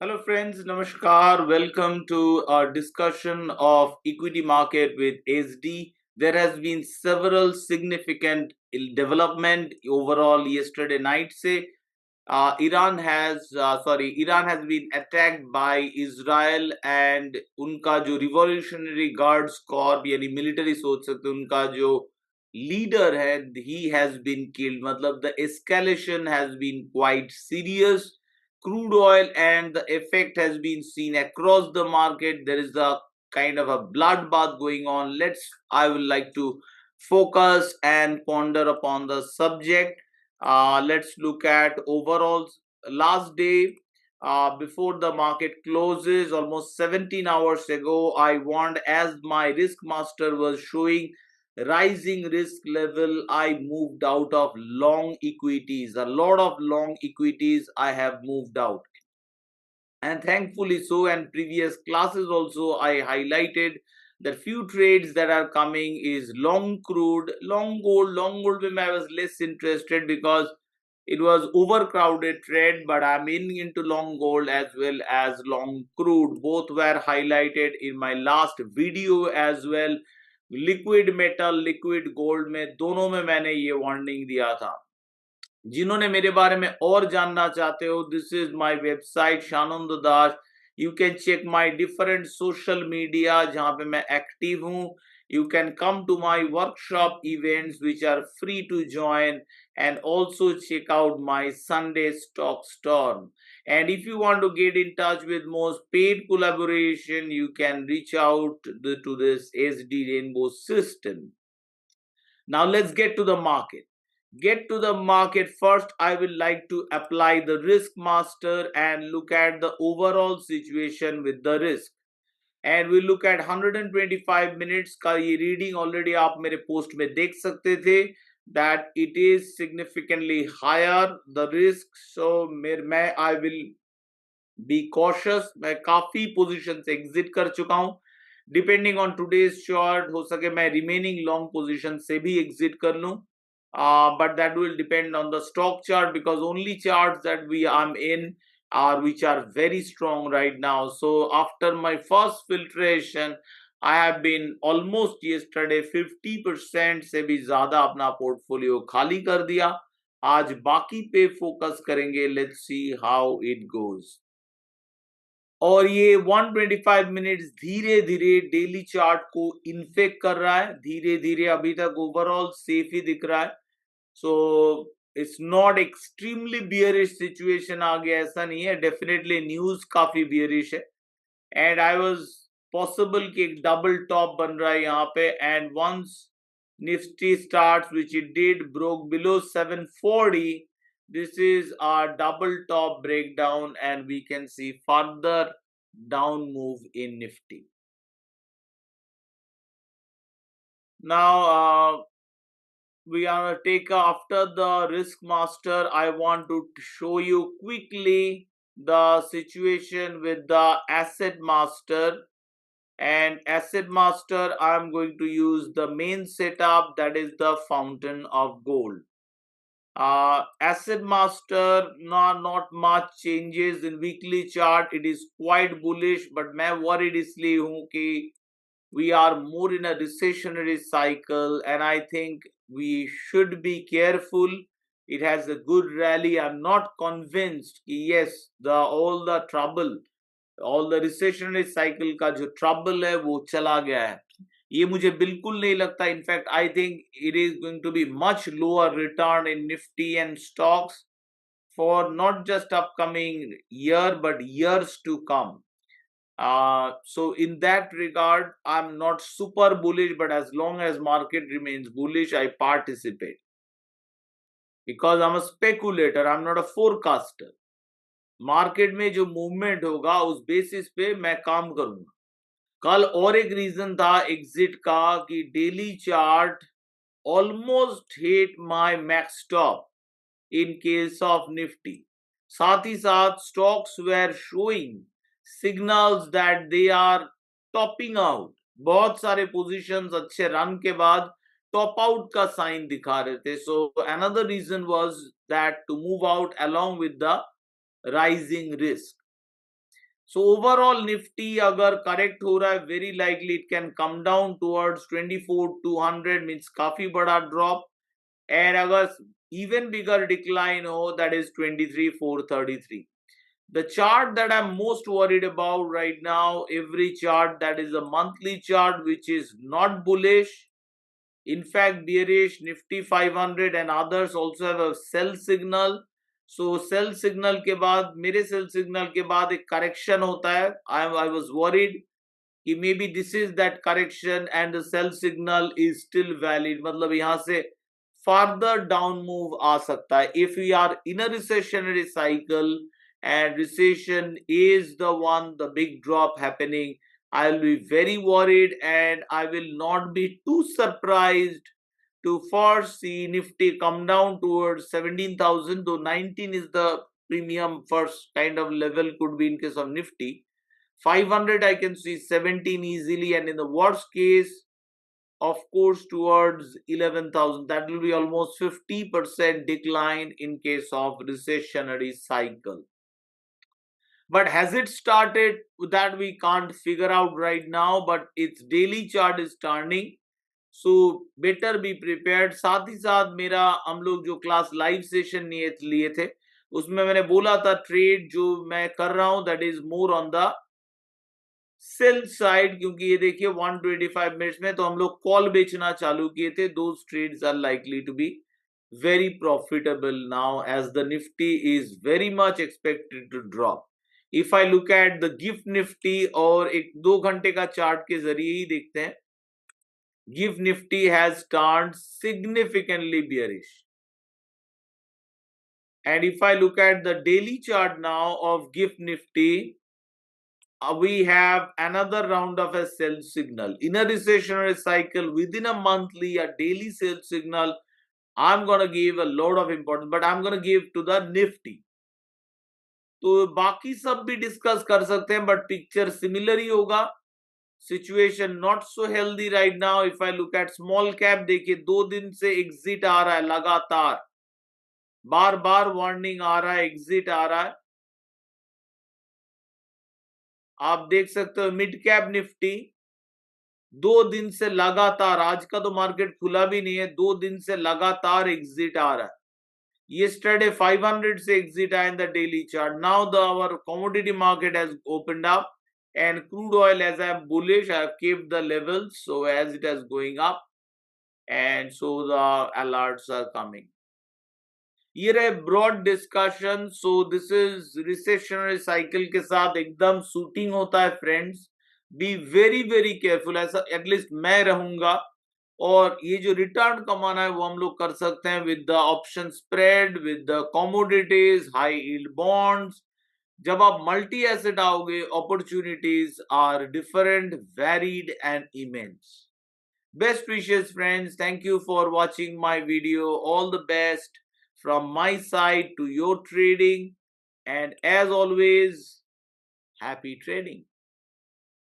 Hello friends, Namaskar. Welcome to our discussion of equity market with SD. There has been several significant development overall yesterday night. Say Iran has been attacked by Israel and उनका जो revolutionary guards corps यानी military सोच सकते हैं उनका जो leader है he has been killed. मतलब the escalation has been quite serious. Crude oil and the effect has been seen across the market. There is a kind of a bloodbath going on. I would like to focus and ponder upon the subject. Let's look at overall last day before the market closes almost 17 hours ago. I warned as my risk master was showing rising risk level. I moved out of long equities. A lot of long equities I have moved out, and thankfully so. And previous classes also I highlighted that few trades that are coming is long crude, long gold. Long gold when I was less interested because it was overcrowded trade, but I'm into long gold as well as long crude. Both were highlighted in my last video as well. Liquid metal liquid gold में दोनों में मैंने ये warning दिया था. जिन्होंने मेरे बारे में और जानना चाहते हो, this is my website Shanand Das. You can check my different social media जहां पे मैं एक्टिव हूं. You can come to my workshop events which are free to join, and also check out my Sunday stock storm. And if you want to get in touch with most paid collaboration, you can reach out to this SD Rainbow system. Now let's get to the market. Get to the market first. I will like to apply the risk master and look at the overall situation with the risk. And we look at 125 minutes का ये reading already आप मेरे post में देख सकते थे that it is significantly higher the risk. So मैं I will be cautious. मैं काफी positions exit कर चुका हूं. डिपेंडिंग ऑन टूडेज शॉर्ट हो सके मैं रिमेनिंग लॉन्ग पोजीशन से भी एग्जिट कर लूं. But that will depend on the stock chart because only charts that we am in are which are very strong right now. So after my first filtration I have been almost yesterday 50% से भी ज्यादा अपना portfolio खाली कर दिया. आज बाकी पे फोकस करेंगे. Let's see how it goes. और ये 125 मिनट्स धीरे धीरे डेली चार्ट को इन्फेक्ट कर रहा है. धीरे धीरे अभी तक ओवरऑल सेफ ही दिख रहा है. So it's not extremely bearish situation आ गया ऐसा नहीं है. डेफिनेटली न्यूज काफी बियरिश है. एंड आई वाज पॉसिबल कि एक डबल टॉप बन रहा है यहाँ पे. And once Nifty starts which it did broke below 740. This is our double top breakdown, and we can see further down move in Nifty. Now we are going to take after the risk master. I want to show you quickly the situation with the asset master. And asset master I'm going to use the main setup, that is the fountain of gold. Asset master, not much changes in weekly chart. It is quite bullish, but मैं worried इसलिए हूँ कि we are more in a recessionary cycle, and I think we should be careful. It has a good rally. I'm not convinced कि yes, all the recessionary cycle का जो trouble है वो चला गया है. ये मुझे बिल्कुल नहीं लगता. In fact I think it is going to be much lower return in Nifty and stocks for not just upcoming year but years to come. So in that regard I'm not super bullish, but as long as market remains bullish I participate because I'm a speculator, I'm not a forecaster. Market में जो movement होगा उस basis पे मैं काम करूंगा. कल और एक रीजन था एग्जिट का कि daily chart almost hit my max top in case of Nifty. साथ ही साथ stocks were showing signals that they are topping out. बहुत सारे पोजीशंस अच्छे रन के बाद टॉप आउट का साइन दिखा रहे थे. So another reason was that to move out along with the rising risk. So overall Nifty अगर correct हो रहा है, very likely it can come down towards 24,200, means काफी बड़ा drop. And अगर even bigger decline हो, that is 23,433. The chart that I'm most worried about right now, every chart that is a monthly chart which is not bullish, in fact bearish, Nifty 500 and others also have a sell signal. So sell signal के बाद, मेरे sell signal के बाद एक correction होता है. I was worried कि maybe this is that correction and the sell signal is still valid. मतलब यहाँ से further down move आ सकता है. If we are in a recessionary cycle and recession is the one, the big drop happening, I'll be very worried and I will not be too surprised to first see Nifty come down towards 17,000, though 19 is the premium first kind of level could be in case of Nifty. 500 I can see 17 easily, and in the worst case, of course, towards 11,000. That will be almost 50% decline in case of recessionary cycle. But has it started? That we can't figure out right now, but its daily chart is turning. So better be prepared. साथ ही साथ मेरा हम लोग जो class live session लिए थे उसमें मैंने बोला था ट्रेड जो मैं कर रहा हूं that is more on the sell side, क्योंकि ये देखिए 125 मिनट्स में तो हम लोग कॉल बेचना चालू किए थे. Those trades are likely to be very profitable now as the Nifty is very much expected to drop. If I look at the GIFT Nifty और एक 2 घंटे का चार्ट के जरिए ही देखते हैं, GIFT Nifty has turned significantly bearish. And if I look at the daily chart now of GIFT Nifty, we have another round of a sell signal. In a recessionary cycle, within a monthly, a daily sell signal, I'm going to give a lot of importance, but I'm going to give to the Nifty. तो बाकी सब भी discuss कर सकते हैं, but picture similar ही होगा. Situation not so healthy right now. If I look at small cap, देखिए 2 दिन से एग्जिट आ रहा है लगातार, बार बार वार्निंग आ रहा है, एग्जिट आ रहा है. आप देख सकते हो मिड कैप निफ्टी 2 दिन से लगातार, आज का तो मार्केट खुला भी नहीं है, 2 दिन से लगातार एग्जिट आ रहा है. Yesterday 500 से एग्जिट आया in the daily chart. Now our commodity market has opened up and crude oil, as I am bullish, I have kept the levels so as it is going up, and so the alerts are coming. ये रहे broad discussion. So this is recessionary cycle के साथ एकदम shooting होता है friends. Be very very careful, ऐसा at least मैं रहूंगा. और ये जो रिटर्न कमाना है वो हम लोग कर सकते हैं with the option spread, with the commodities, high yield bonds. जब आप मल्टी एसेट आओगे, opportunities are different, varied and immense. Best wishes, friends. Thank you for watching my video. All the best from my side to your trading. And as always, happy trading.